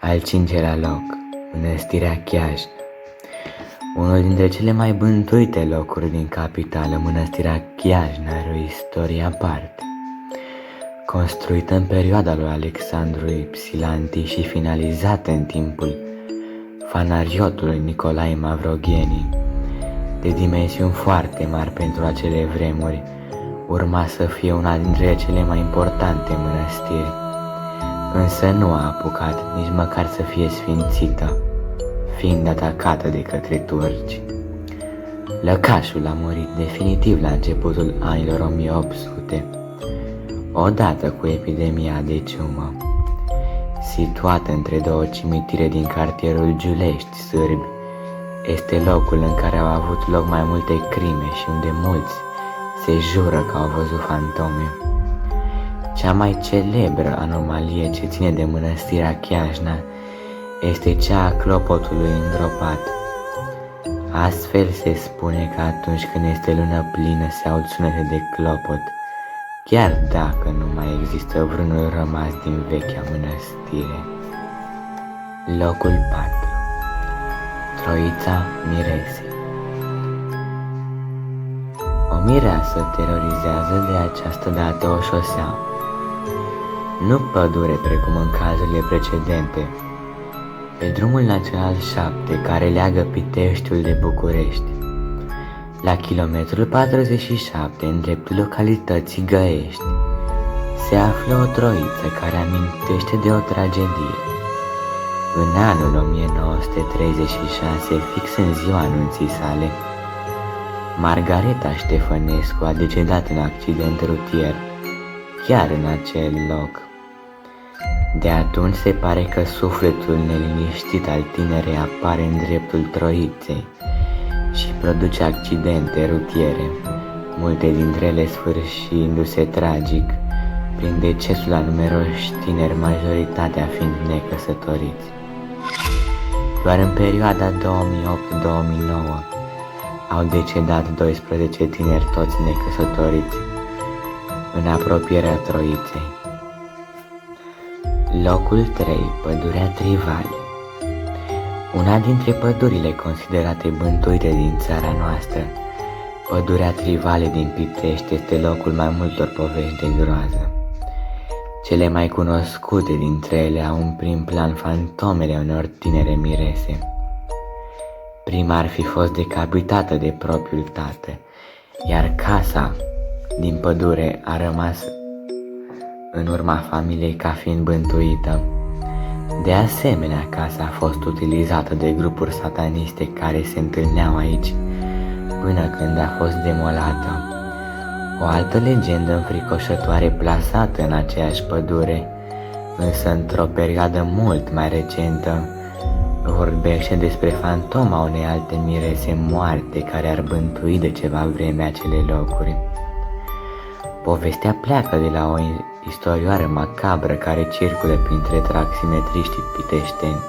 Al cincelea loc, Mănăstirea Chiajna. Unul dintre cele mai bântuite locuri din capitală, Mănăstirea Chiajna are o istorie aparte. Construită în perioada lui Alexandru Ipsilanti și finalizată în timpul fanariotului Nicolae Mavrogheni, de dimensiuni foarte mari pentru acele vremuri, urma să fie una dintre cele mai importante mănăstiri, însă nu a apucat nici măcar să fie sfințită, fiind atacată de către turci. Lăcașul a murit definitiv la începutul anilor 1800, odată cu epidemia de ciumă. Situată între două cimitire din cartierul Giulești sârbi, este locul în care au avut loc mai multe crime și unde mulți se jură că au văzut fantome. Cea mai celebră anomalie ce ține de Mănăstirea Chiajna este cea a clopotului îngropat. Astfel se spune că atunci când este lună plină se aud sunete de clopot, chiar dacă nu mai există vreunul rămas din vechea mănăstire. Locul 4. Troița Miresei. O mireasă terorizează de această dată o șosea, nu pădure precum în cazurile precedente, pe drumul național 7 care leagă Piteștiul de București. La kilometrul 47, în dreptul localității Găiești, se află o troiță care amintește de o tragedie. În anul 1936, fix în ziua anunții sale, Margareta Ștefănescu a decedat în accident rutier, chiar în acel loc. De atunci se pare că sufletul neliniștit al tinerei apare în dreptul troiței și produce accidente rutiere, multe dintre ele sfârșindu-se tragic, prin decesul a numeroși tineri, majoritatea fiind necăsătoriți. Doar în perioada 2008-2009 au decedat 12 tineri, toți necăsătoriți, în apropierea troiței. Locul 3. Pădurea Trivale. Una dintre pădurile considerate bântuite din țara noastră, Pădurea Trivale din Pitești este locul mai multor povești de groază. Cele mai cunoscute dintre ele au în prim plan fantomele unor tinere mirese. Prima ar fi fost decapitată de propriul tată, iar casa din pădure a rămas în urma familiei ca fiind bântuită. De asemenea, casa a fost utilizată de grupuri sataniste care se întâlneau aici până când a fost demolată. O altă legendă înfricoșătoare plasată în aceeași pădure, însă într-o perioadă mult mai recentă, vorbește despre fantoma unei alte mirese moarte care ar bântui de ceva vreme acele locuri. Povestea pleacă de la o istorioară macabră care circulă printre taximetriștii piteșteni,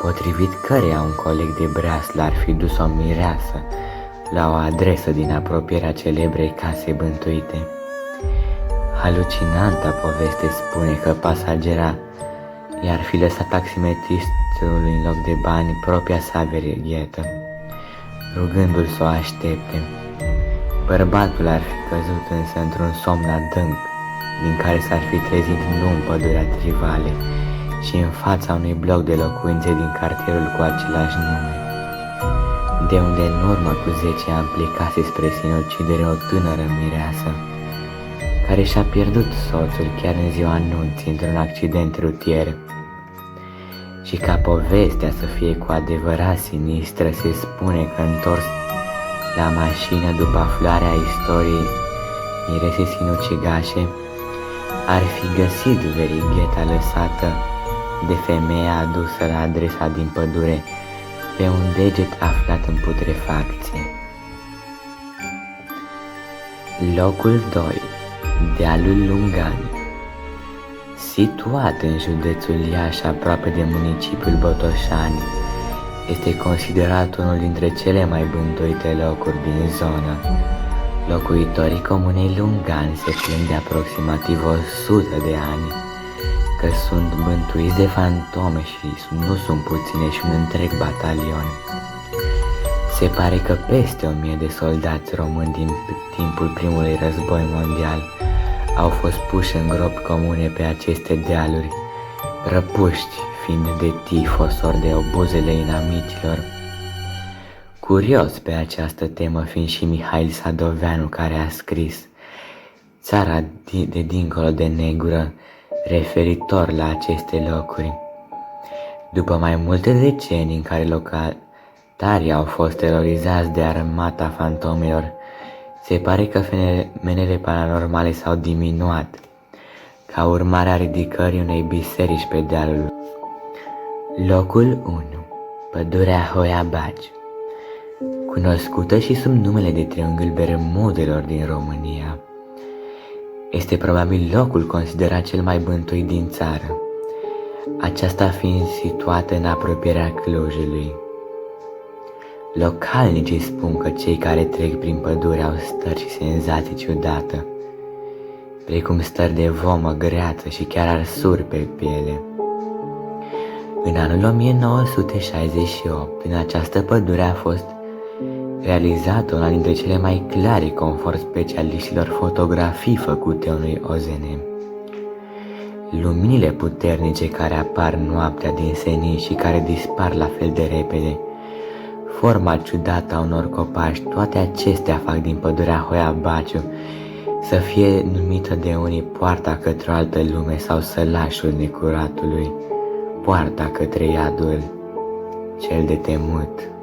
potrivit căreia un coleg de breaslă ar fi dus o mireasă la o adresă din apropierea celebrei case bântuite. Halucinanta poveste spune că pasagera i-ar fi lăsat taximetristului în loc de bani propria sa verighetă, rugându-l să o aștepte. Bărbatul ar fi căzut însă într-un somn adânc, din care s-ar fi trezit nu în Pădurea Trivale, ci în fața unui bloc de locuințe din cartierul cu același nume, de unde în urmă cu 10 ani plecase spre sinucidere o tânără mireasă, care și-a pierdut soțul chiar în ziua anunții într-un accident rutier. Și ca povestea să fie cu adevărat sinistră, se spune că întors la mașină după aflarea istoriei miresei sinucigașe, ar fi găsit verigheta lăsată de femeia adusă la adresa din pădure pe un deget aflat în putrefacție. Locul 2. Dealul Lungani. Situat în județul Iași, aproape de municipiul Botoșani, este considerat unul dintre cele mai bântuite locuri din zonă. Locuitorii comunei Lungani se plâng de aproximativ 100 de ani că sunt bântuiți de fantome și nu sunt puține și un întreg batalion. Se pare că peste 1000 de soldați români din timpul primului război mondial au fost puși în gropi comune pe aceste dealuri, răpuști fiind de tifos ori de obuzele inamicilor. Curios pe această temă fiind și Mihail Sadoveanu, care a scris Țara de dincolo de Negură, referitor la aceste locuri. După mai multe decenii în care locatarii au fost terorizați de armata fantomelor, se pare că fenomenele paranormale s-au diminuat, ca urmare a ridicării unei biserici pe dealul. Locul 1. Pădurea Hoia Baci. Cunoscută și sub numele de triunghiul Bermudelor din România, este probabil locul considerat cel mai bântuit din țară, aceasta fiind situată în apropierea Clujului. Localnicii spun că cei care trec prin pădure au stări și senzații ciudată, precum stări de vomă greață și chiar arsuri pe piele. În anul 1968, în această pădure a fost realizată una dintre cele mai clare, conform specialiștilor, fotografii făcute unui OZN. Luminile puternice care apar noaptea din senin și care dispar la fel de repede, forma ciudată a unor copaci, toate acestea fac din pădurea Hoia Baciu să fie numită de unii poarta către o altă lume sau sălașul necuratului, poarta către iadul cel de temut.